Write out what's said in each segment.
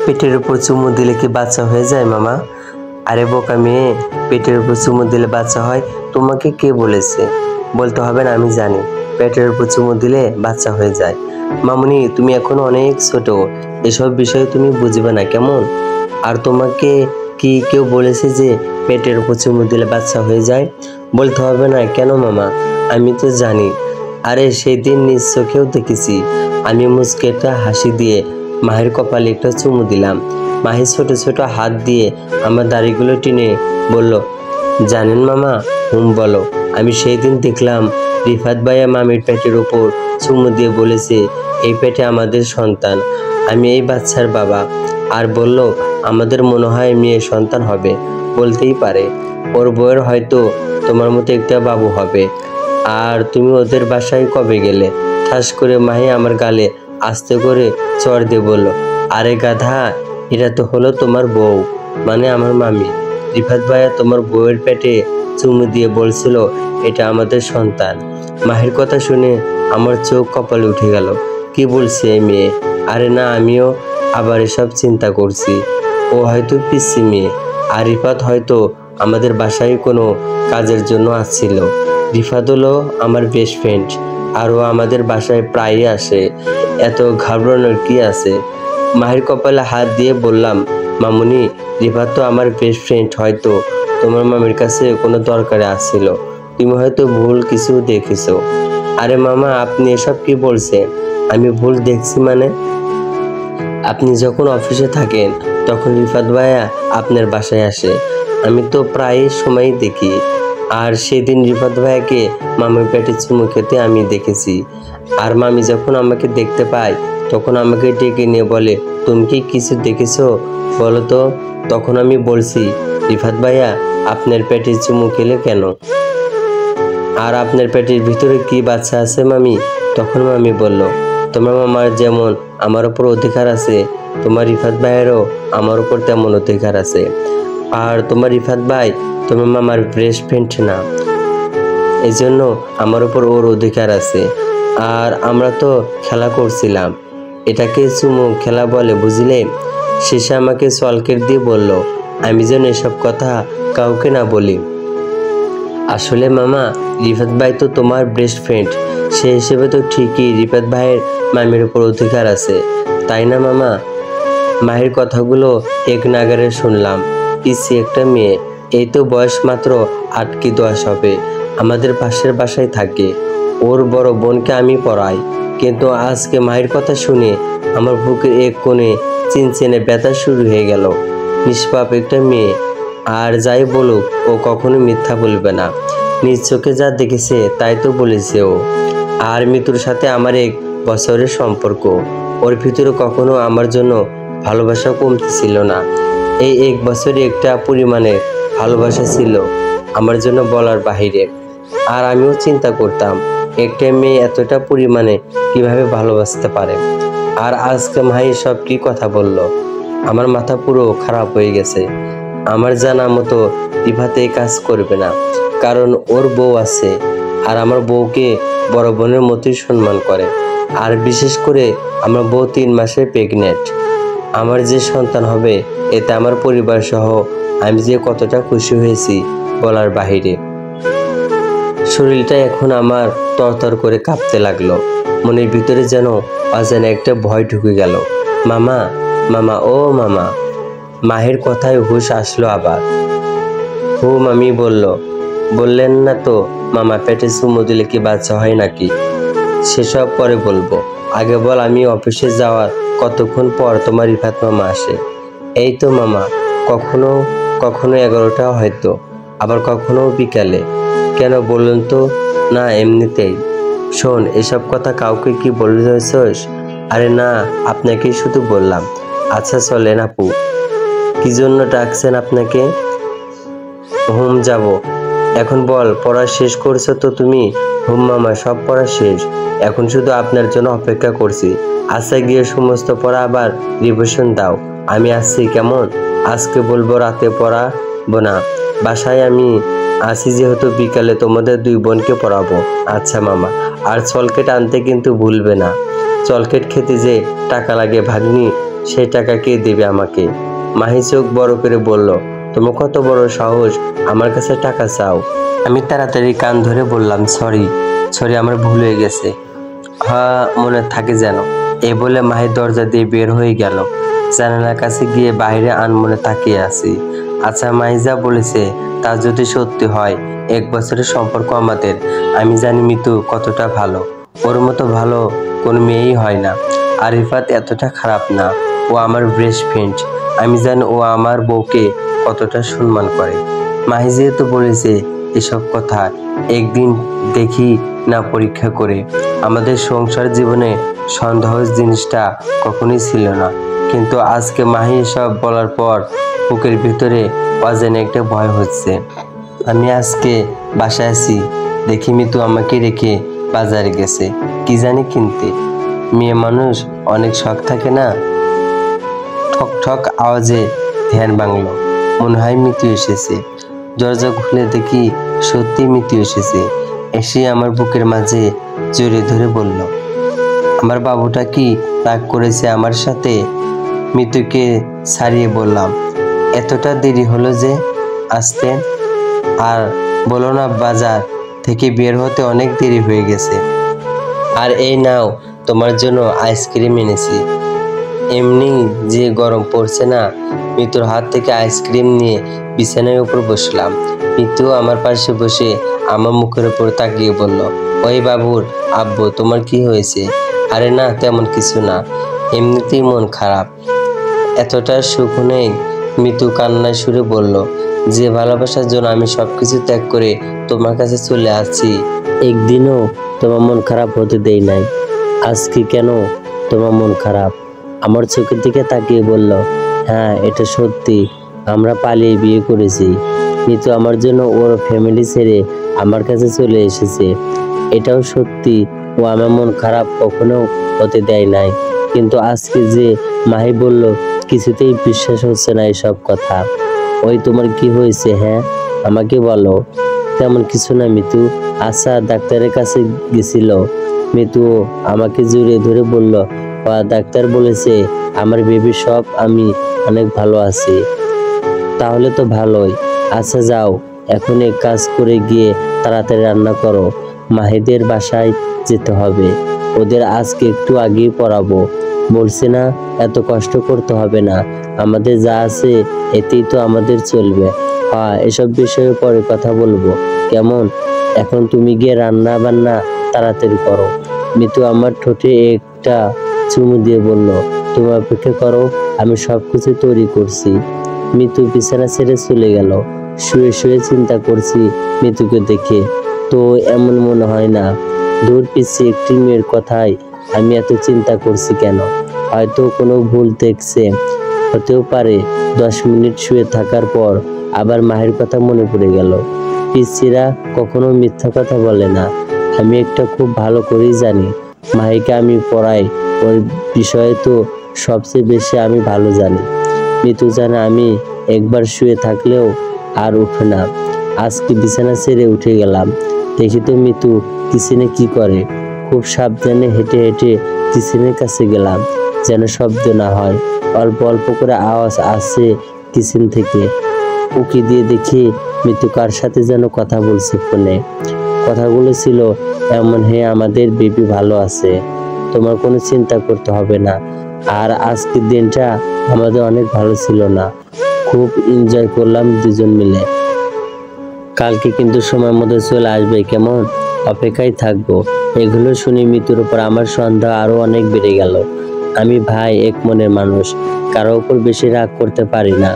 পেটের উপর চুমু দিলে কি বাচ্চা হয়ে যায় মামা? আরে বোকা মেয়ে, পেটের উপর চুমু দিলে বাচ্চা হয় তোমাকে কে বলেছে? বলতে হবে না, আমি জানি পেটের উপর চুমু দিলে বাচ্চা হয়ে যায়। মামুনি, তুমি এখন অনেক ছোট, এসব বিষয়ে তুমি বুঝবে না কেমন? আর তোমাকে কি কেউ বলেছে যে পেটের উপর চুমু দিলে বাচ্চা হয়ে যায়? বলতে হবে না কেন মামা, আমি তো জানি। আরে সেদিন নিজ চোখেও দেখেছি। আমি মুচকে একটা হাসি দিয়ে মাহির কপালে একটা চুমু দিলাম। মাহি ছোট ছোট হাত দিয়ে আমার দাড়িগুলো টেনে বলল, জানেন মামা? বলো। আমি সেই দিন দেখলাম রিফাত ভাইয়া মামির পেটের ওপর চুমু দিয়ে বলেছে, এই পেটে আমাদের সন্তান, আমি এই বাচ্চার বাবা। আর বলল, আমাদের মনে হয় মেয়ে সন্তান হবে। বলতেই পারে ওর বউয়ের হয়তো তোমার মতো একটা বাবু হবে। আর তুমি ওদের বাসায় কবে গেলে? ঠাস করে মাহি আমার গালে আস্তে করে চড় দিয়ে বলল, আরে গাধা, এটা তো হলো তোমার বউ, মানে আমার মামি। রিফাত ভাইয়া তোমার বউয়ের পেটে চুমু দিয়ে বলছিল এটা আমাদের সন্তান। মাহির কথা শুনে আমার চোখ কপালে উঠে গেল। কি বলছে এই মেয়ে? আরে না, আমিও আবার এসব চিন্তা করছি। ও হয়তো পিচ্চি মেয়ে, আর রিফাত হয়তো আমাদের বাসায় কোনো কাজের জন্য আসছিল। রিফাত হলো আমার বেস্ট ফ্রেন্ড, আর ও আমাদের বাসায় প্রায়ই আসে। এত ঘাবড়ানোর কি আছে? মাহির কপালে হাত দিয়ে বললাম, মামুনি, রিফাত তো আমার বেস্ট ফ্রেন্ড, হয়তো তোমার মামির কাছে কোনো দরকারে আসছিল, তুমি হয়তো ভুল কিছু দেখেছো। আরে মামা, আপনি এসব কি বলছেন? আমি ভুল দেখছি মানে? আপনি যখন অফিসে থাকেন তখন রিফাত ভাইয়া আপনার বাসায় আসে, আমি তো প্রায় সময়ই দেখি। আর সেদিন রিফাত ভাইয়াকে মামির পেটে চুমু খেতে আমি দেখেছি। আর মামি যখন আমাকে দেখতে পায় তখন আমাকে ডেকে নিয়ে বলে, তুমি কি কিছু দেখেছো বলো তো? তখন আমি বলছি, রিফাত ভাইয়া আপনার পেটে চুমু খেলে কেন? আর আপনার পেটের ভিতরে কি বাচ্চা আছে মামি? তখন মামি বলল, তোমার মামার যেমন আমার উপর অধিকার আছে, তোমার রিফাত ভাইয়েরও আমার উপর তেমন অধিকার আছে। আর তোমার রিফাত ভাই তোমার মামার বেস্ট ফ্রেন্ড না, এই জন্য আমার উপর ওর অধিকার আছে। আর আমরা তো খেলা করছিলাম, এটাকে চুমু খেলা বলে, বুঝলে? শেষে আমাকে সলকেট দিয়ে বলল, আমি যেন এসব কথা কাউকে না বলি। আসলে মামা, রিফাত ভাই তো তোমার বেস্ট ফ্রেন্ড, সে হিসেবে তো ঠিকই রিফাত ভাইয়ের মামির উপর অধিকার আছে, তাই না মামা? মাহির কথাগুলো এক নাগারে শুনলাম। পিসি একটা মেয়ে, এই তো বয়স মাত্র 8 কি 10 হবে, আমাদের পাশের বাসায় থাকে। ওর বড় বোনকে আমি পড়াই। কিন্তু আজকে মাহির কথা শুনে আমার বুকের এক কোণে চিনচিনে ব্যথা শুরু হয়ে গেল। নিষ্পাপ একটা মেয়ে, আর যাই বলুক ও কখনো মিথ্যা বলবে না। নিজ চোখে যা দেখেছে তাই তো বলেছে ও। আর মৃত্যুর সাথে আমার 1 বছরের সম্পর্ক, ওর ভিতরে কখনো আমার জন্য ভালোবাসা কমতি ছিল না। এই 1 বছরে একটা পরিমাণে ভালোবাসা ছিল আমার জন্য বলার বাহিরে। আর আমিও চিন্তা করতাম, একটা মেয়ে এতটা পরিমাণে কিভাবে ভালোবাসতে পারে। আর আজকে মাহি সব কি কথা বলল, আমার মাথা পুরো খারাপ হয়ে গেছে। আমার জানা মতো রিফাতে কাজ করবে না, কারণ ওর বউ আছে। আর আমার বউকে বড় বোনের মতোই সম্মান করে। আর বিশেষ করে আমার বউ 3 মাসে প্রেগনেন্ট। আমার যে সন্তান হবে, এতে আমার পরিবার সহ আমি যে কতটা খুশি হয়েছি বলার বাহিরে। শরীরটা এখন আমার তরতর করে কাঁপতে লাগলো। মনের ভিতরে যেন অজানা একটা ভয় ঢুকে গেল। মামা, মামা, ও মামা। মাহির কথায় হুঁশ আসলো আবার। মামি বললেন না তো মামা পেটে চুমু দিলে কি বাচ্চা হয় নাকি? সেসব পরে বলবো, আগে বল, আমি অফিসে যাওয়ার কতক্ষণ পর তোমার রিফাত মামা আসে? এই তো মামা, কখনো কখনো 11টা হয়তো, আবার কখনো বিকালে। কেন বললেন তো? না, এমনিতেই। শোন, এসব কথা কাউকে কি বলেছিস? আরে না, আপনাকেই শুধু বললাম। আচ্ছা চলেন আপু। কি জন্য ডাকছেন আপনাকে? যাব। এখন বল, পড়া শেষ করছো তো তুমি? মামা, সব পড়া শেষ, এখন শুধু আপনার জন্য অপেক্ষা করছি। আচ্ছা, গিয়ে সমস্ত পড়া আবার রিভিশন দাও। আমি আসছি কেমন? আজকে বলবো রাতে পড়াবো না, বাসায় আমি আসি যেহেতু, বিকালে তোমাদের 2 বোনকে পড়াবো। আচ্ছা মামা। আর চলকেট আনতে কিন্তু ভুলবে না, চলকেট খেতে যে টাকা লাগে ভাগ্নি, সেই টাকা কে দেবে আমাকে? মাহি চোখ বড় করে বলল, তোমার কত বড় সাহস আমার কাছে টাকা চাও? আমি তাড়াতাড়ি কান ধরে বললাম, সরি আমার ভুল হয়ে গেছে, হ্যাঁ মনে থাকে যেন। এই বলে মাহি দরজা দিয়ে বের হয়ে গেল। জানালার কাছে গিয়ে বাইরে আনমনে তাকিয়ে আছি। আচ্ছা, মাহি যা বলেছে তা যদি সত্যি হয়, 1 বছরের সম্পর্ক আমাদের। আমি জানি মিতু কতটা ভালো, ওর মতো ভালো কোনো মেয়েই হয় না। আর রিফাত এতটা খারাপ না, ও আমার বেস্ট ফ্রেন্ড। আমি জানি ও আমার বউকে কতটা সম্মান করে। মাহি যেহেতু বলেছে এসব কথা, একদিন দেখি না পরীক্ষা করে। আমাদের সংসার জীবনে সন্দেহ জিনিসটা কখনোই ছিল না, কিন্তু আজকে মাহি এসব বলার পর বুকের ভিতরে অজানা একটা ভয় হচ্ছে। আমি আজকে বাসায় আছি, দেখি মিতু আমাকে রেখে বাজারে গেছে কি জানি কিনতে। মেয়ে মানুষ অনেক শখ থাকে না। ঠক ঠক আওয়াজে ধ্যান ভাঙলো, মনে হয় মিতু এসেছে। দরজা খুলে দেখি সত্যি মিতু এসেছে। এসে আমার বুকের মাঝে জড়িয়ে ধরে বলল, আমার বাবুটা কি রাগ করেছে আমার সাথে? মিতুকে ছাড়িয়ে বললাম, এতটা দেরি হলো যে আসতে? আর বলো না, বাজার থেকে বের হতে অনেক দেরি হয়ে গেছে। আর এই নাও তোমার জন্য আইসক্রিম এনেছি। এমনি যে গরম পড়ছে না। মিতুর হাত থেকে আইসক্রিম নিয়ে বিছানার উপর বসলাম। মিতু আমার পাশে বসে আমার মুখের উপর তাকিয়ে বলল, ওই বাবুর আব্বু, তোমার কি হয়েছে? আরে না, তেমন কিছু না, এমনিতেই মন খারাপ। এতটা সুখ নেই? মিতু কান্নায় সুরে বলল, যে ভালোবাসার জন্য আমি সবকিছু ত্যাগ করে তোমার কাছে চলে আসছি, একদিনও তোমার মন খারাপ হতে দেই নাই। আজকে কেন তোমার মন খারাপ? আমার চোখের দিকে তাকিয়ে বলল, হ্যাঁ এটা সত্যি, আমরা পালিয়ে বিয়ে করেছি। মিতু আমার জন্য ওর ফ্যামিলি ছেড়ে আমার কাছে চলে এসেছে। এটাও সত্যি, ও আমার মন খারাপ কখনো হতে দেয় নাই। কিন্তু আজকে যে মাহি বলল, কিছুতেই বিশ্বাস হচ্ছে না এসব কথা। ওই তোমার কি হয়েছে? হ্যাঁ আমাকে বলো। তেমন কিছু না মিতু। আচ্ছা, ডাক্তারের কাছে গেছিল? মিতু আমাকে জড়িয়ে ধরে বলল, ডাক্তার বলেছে আমার বেবি সব, আমি অনেক ভালো আছি। তাহলে তো ভালোই। আচ্ছা যাও, এখন এক কাজ করে গিয়ে তাড়াতাড়ি রান্না করো, মাহিদের বাসায় যেতে হবে। ওদের আজকে একটু আগেই পড়াবো। বলছি না এত কষ্ট করতে হবে না, আমাদের যা আছে এতেই তো আমাদের চলবে। হ্যাঁ, এসব বিষয়ে পরে কথা বলবো, কেমন? এখন তুমি গিয়ে রান্না বান্না তাড়াতাড়ি করো। মিতু আমার ঠোঁটে একটা চুমু দিয়ে বলল, তুমি অপেক্ষা করো, আমি সবকিছু তৈরি করছি। মিতু বিছানা ছেড়ে চলে গেল। শুয়ে শুয়ে চিন্তা করছি মিতুকে দেখে, তো এমন মনে হয় না। দূর পিছিয়ে একটি মেয়ের কথায় আমি এত চিন্তা করছি কেন? হয়তো কোনো ভুল দেখছে, হতেও পারে। 10 মিনিট শুয়ে থাকার পর আবার মায়ের কথা মনে পড়ে গেল। পিসিরা কখনো মিথ্যা কথা বলে না। আমি একটা খুব ভালো করেই জানি, মাহিকে আমি পড়াই, ওর বিষয়ে তো সবচেয়ে বেশি আমি ভালো জানি। মিতু জানে আমি একবার শুয়ে থাকলেও আর উঠে না। আজকে বিছানা ছেড়ে উঠে গেলাম, দেখি তো মিতু কিচেনে কি করে। খুব সাবধানে হেঁটে হেঁটে কিচেনের কাছে গেলাম, যেন শব্দ না হয়। অল্প অল্প করে আওয়াজ আসছে কিচেন থেকে। উকি দিয়ে দেখি মিতু কার সাথে যেন কথা বলছে ফোনে। কথাগুলো ছিল এমন, হে আমাদের বেবি ভালো আছে, তোমার কোনো চিন্তা করতে হবে না। আর আজকের দিনটা আমাদের অনেক ভালো ছিল না, খুব এনজয় করলাম দুজন মিলে। কালকে কিন্তু সময় মতো চলে আসবে, কেমন? অপেক্ষায় থাকবো। এগুলো শুনে মিতুর উপর আমার সন্দেহ আরো অনেক বেড়ে গেল। আমি ভাই এক মনের মানুষ, কারো উপর বেশি রাগ করতে পারি না।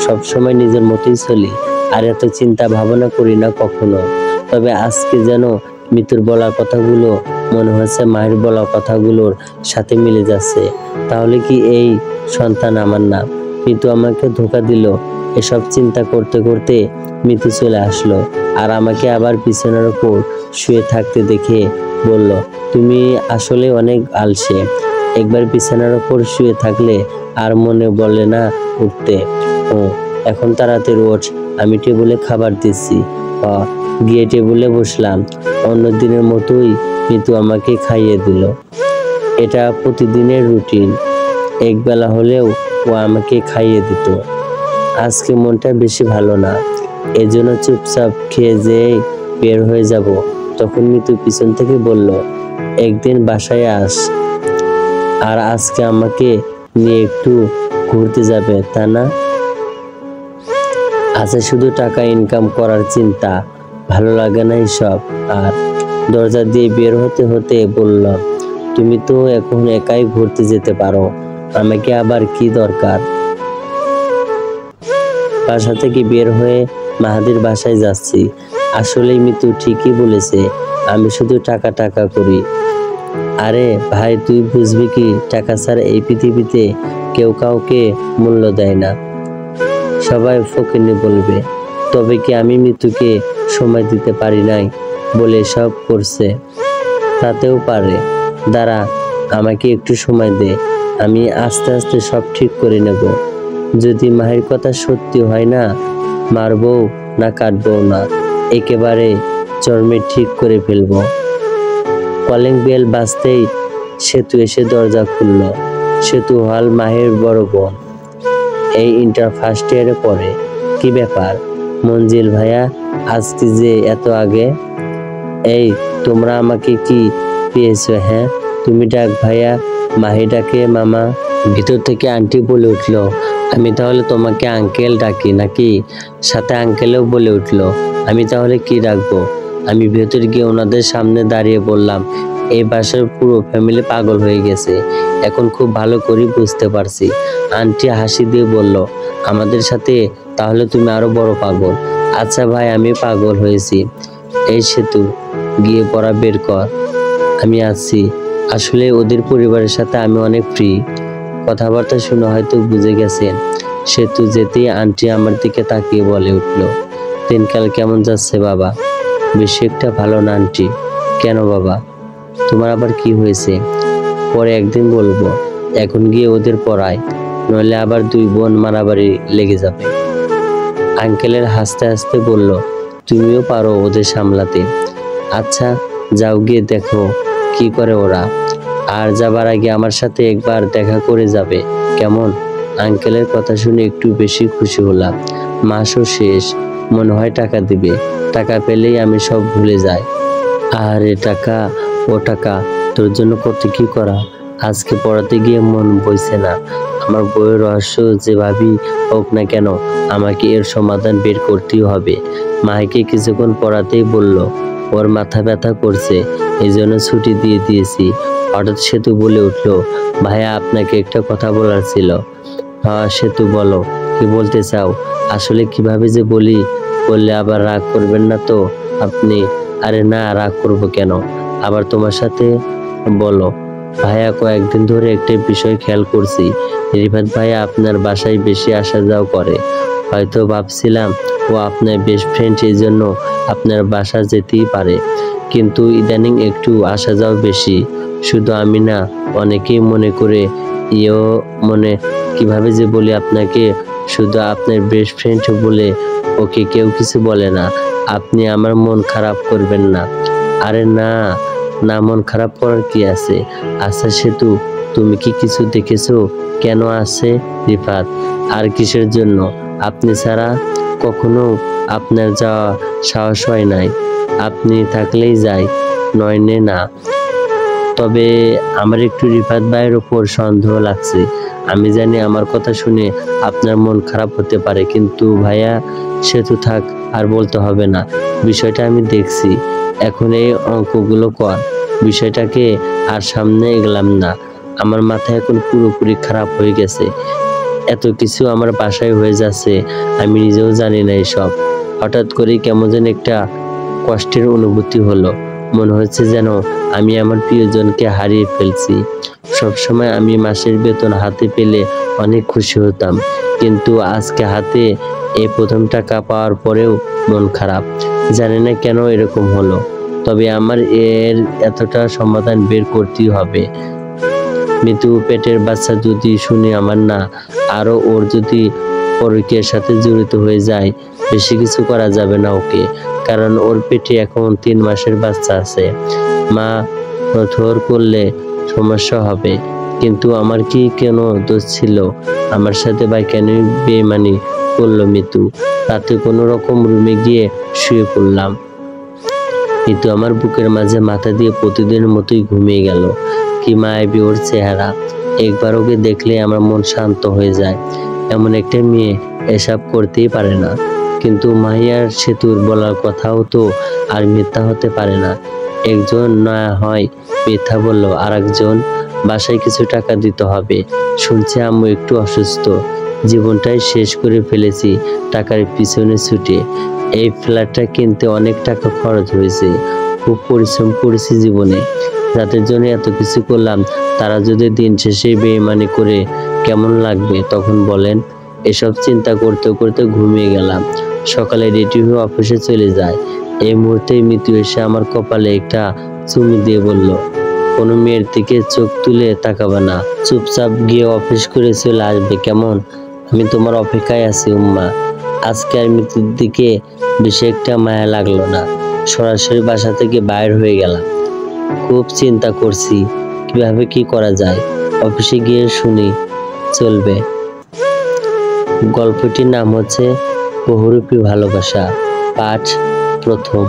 সবসময় নিজের মতোই চলি, আর এত চিন্তা ভাবনা করি না কখনো। তবে আজকে যেন মিতুর বলা কথাগুলো মনে হচ্ছে মায়ের বলা কথাগুলোর সাথে মিলে যাচ্ছে। তাহলে কি এই সন্তান আমার না? মিতু আমাকে ধোঁকা দিল। এসব চিন্তা করতে করতে মিতু চলে আসলো, আর আমাকে আবার বিছানার উপর শুয়ে থাকতে দেখে বলল, তুমি আসলে অনেক আলসে। একবার বিছানার উপর শুয়ে থাকলে আর মনে বলে না উঠতে। ও এখন তাড়াতাড়ি ওঠ, আমি টেবিলে খাবার দিচ্ছি। গিয়ে টেবিলে বসলাম। অন্য দিনের মতোই মিতু আমাকে খাইয়ে দিল। এটা প্রতিদিনের রুটিন। একবেলা হলেও ও আমাকে খাইয়ে দিত। আজকে মনটা বেশি ভালো না, এজন্য চুপচাপ খেয়ে যেয়ে বের হয়ে যাব। তখন মিতু পিছন থেকে বলল, একদিন বাসায় আস, আর আজকে আমাকে নিয়ে একটু ঘুরতে যাবে, তা না? আছে শুধু টাকা ইনকাম করার চিন্তা, ভালো লাগে না সব। আর দরজা দিয়ে বের হতে হতে বললাম, তুমি তো এখন একাই ঘুরতে যেতে পারো, আমাকে আবার কি দরকার? বাসা থেকে বের হয়ে মাহাদির বাসায় যাচ্ছি। আসলেই মিতু ঠিকই বলেছে, আমি শুধু টাকা টাকা করি। আরে ভাই, তুই বুঝবি কি, টাকা ছাড়া এই পৃথিবীতে কেউ কাউকে মূল্য দেয় না, সবাই ফকিন্নি বলবে। তবে কি আমি মিতুকে সময় দিতে পারি নাই বলে সব করছে? তাতেও পারে, দাঁড়া, আমাকে একটু সময় দে, আমি আস্তে আস্তে সব ঠিক করে নেব। যদি মায়ের কথা সত্যি হয় না, মারবো না কাটবো না, একেবারে চর্মে ঠিক করে ফেলবো। কলিং বেল বাজতেই সেতু এসে দরজা খুলল। সেতু হল মাহের বড় বোন, এই ইন্টার ফার্স্ট ইয়ারে পড়ে। কি ব্যাপার মঞ্জিল ভাইয়া, আজকে যে এত আগে? এই তোমরা আমাকে কি পেয়েছো? হ্যাঁ, তুমি ডাক ভাইয়া, মাহি ডাকে মামা। ভিতর থেকে আন্টি বলে উঠলো, আমি তাহলে তোমাকে আঙ্কেল ডাকি নাকি? সাথে আঙ্কেলও বলে উঠলো, আমি তাহলে কি ডাকবো? আমি ভেতর গিয়ে ওনাদের সামনে দাঁড়িয়ে বললাম, এই বাসার পুরো ফ্যামিলি পাগল হয়ে গেছে, এখন খুব ভালো করে বুঝতে পারছি। আন্টি হাসি দিয়ে বলল, আমাদের সাথে তাহলে তুমি আরো বড় পাগল। আচ্ছা ভাই, আমি পাগল হয়েছি। এই সেতু, গিয়ে পড়া বের কর, আমি আছি। আসলে ওদের পরিবারের সাথে আমি অনেক ফ্রি। কথাবার্তা শুনে হয়তো বুঝে গেছেন। সেতু যেতেই আন্টি আমার দিকে তাকিয়ে বলে উঠলো, দিনকাল কেমন যাচ্ছে বাবা? বেশি একটা ভালো না আন্টি। কেন বাবা, তোমার আবার কি হয়েছে? পরে একদিন বলবো, এখন গিয়ে ওদের পড়ায়, নইলে আবার দুই বোন মারামারি লেগে যাবে। আঙ্কেলের হাসতে হাসতে বলল, তুমিও পারো ওদের সামলাতে। আচ্ছা যাও, গিয়ে দেখো কি করে ওরা। আর যাবার আগে আমার সাথে একবার দেখা করে যাবে, কেমন? আঙ্কেলের কথা শুনে একটু বেশি খুশি হলাম। মাসও শেষ, মনে হয় টাকা দিবে। টাকা পেলেই আমি সব ভুলে যাই। আর এ টাকা ও টাকা, তোর জন্য কত কি করা। আজকে পড়াতে গিয়ে মন বইছে না। আমার বইয়ের রহস্য যেভাবেই হোক না কেন, আমাকে এর সমাধান বের করতেই হবে। মাকে কিছুক্ষণ পড়াতেই বলল, ওর মাথা ব্যথা করছে, এই জন্য ছুটি দিয়ে দিয়েছি। হঠাৎ সেতু বলে উঠলো, ভাইয়া আপনাকে একটা কথা বলার ছিল। হ্যাঁ সেতু, বলো, কি বলতে চাও? আসলে কিভাবে যে বলি, বললে আবার রাগ করবেন না তো আপনি? আরে না, রাগ করবো কেন, আবার তোমার সাথে বলো। ভাইয়া, কয়েকদিন ধরে একটা বিষয় খেয়াল করছি, রিফাত ভাইয়া আপনার বাসায় বেশি আসা যাওয়া করে। হয়তো ভাবছিলাম ও আপনার বেস্ট ফ্রেন্ড, এই জন্য আপনার বাসা যেতেই পারে, কিন্তু ইদানিং একটু আসা যাওয়া বেশি। শুধু আমি না, অনেকেই মনে করে, মনে কিভাবে যে বলি আপনাকে, শুধু আপনার বেস্ট ফ্রেন্ড বলে ওকে কেউ কিছু বলে না। আপনি আমার মন খারাপ করবেন না। আরে না না, মন খারাপ করার কি আছে? আচ্ছা সেতু, তুমি কি কিছু দেখেছো? কেন আছে রিফাত? আর কিসের জন্য? আপনি ছাড়া কখনো আপনার যাওয়া সাহস হয় নাই, আপনি থাকলেই যাই, নয়নে না। তবে আমার একটু রিফাত ভাইয়ের উপর সন্দেহ লাগছে। আমি জানি আমার কথা শুনে আপনার মন খারাপ হতে পারে, কিন্তু ভাইয়া সেতু থাক, আর বলতে হবে না, বিষয়টা আমি দেখছি। এখন এই অঙ্কগুলো কর, বিষয়টাকে আর সামনে এগলাম না। আমার মাথা এখন পুরোপুরি খারাপ হয়ে গেছে। এত কিছু আমার বাসায় হয়ে যাচ্ছে, আমি নিজেও জানি না এসব। হঠাৎ করেই কেমন যেন একটা কষ্টের অনুভূতি হলো। মনে হচ্ছে যেন আমি আমার প্রিয়জনকে হারিয়ে ফেলছি। সবসময় আমি মাসের বেতন হাতে পেলে অনেক খুশি হতাম, কিন্তু আজকে হাতে এই প্রথম টাকা পাওয়ার পরেও মন খারাপ। জানি না কেন এরকম হলো, তবে আমার এর এতটা সমাধান বের করতেই হবে। মৃত্যু পেটের বাচ্চা যদি শুনি আমার না, আরো ওর যদি পরকীয়ার সাথে জড়িত হয়ে যায়, বেশি কিছু করা যাবে না ওকে, কারণ ওর পেটে এখন 3 মাসের বাচ্চা আছে। মা নথর করলে সমস্যা হবে, কিন্তু আমার কি কেন দোষ ছিল? আমার সাথে ভাই কেন বেইমানি করলো মিতু? রাতে কোনো রকম রুমে গিয়ে শুয়ে পড়লাম। মিতু আমার বুকের মাঝে মাথা দিয়ে প্রতিদিনের মতোই ঘুমিয়ে গেল। কি মায়াবী ওর চেহারা! একবার ওকে দেখলে আমার মন শান্ত হয়ে যায়। এমন একটা মেয়ে এসব করতেই পারে না। কিন্তু মাহিয়ার সেতুর বলার কথাও তো আর মিথ্যা হতে পারে না। একজন না হয় মিথ্যা বললো, আর একজন বাসায় কিছু টাকা দিতে হবে। শুনছি আম্মু একটু অসুস্থ, জীবনটাই শেষ করে ফেলেছি টাকার পিছনে ছুটে। এই ফ্ল্যাটটা কিনতে অনেক টাকা খরচ হয়েছে, খুব পরিশ্রম করেছি জীবনে। যাদের জন্য এত কিছু করলাম, তারা যদি দিন শেষে বেইমানি করে কেমন লাগবে তখন বলেন? এসব চিন্তা করতে করতে ঘুমিয়ে গেলাম। সকালে রেডি হয়ে অফিসে চলে যায়। এই মুহূর্তে মিতু এসে আমার কপালে একটা চুমু দিয়ে বলল, কোনো মেয়ের দিকে চোখ তুলে তাকাবে না, চুপচাপ গিয়ে অফিস করে চলে আসবে, কেমন? আমি তোমার অপেক্ষায় আছি উম্মা। আজকে আর মিতুর দিকে বেশি একটা মায়া লাগলো না। সরাসরি বাসা থেকে বাইর হয়ে গেলাম। খুব চিন্তা করছি কিভাবে কি করা যায়। অফিসে গিয়ে শুনি চলবে। গল্পটির নাম হচ্ছে বহুরূপী ভালোবাসা, পাঠ প্রথম।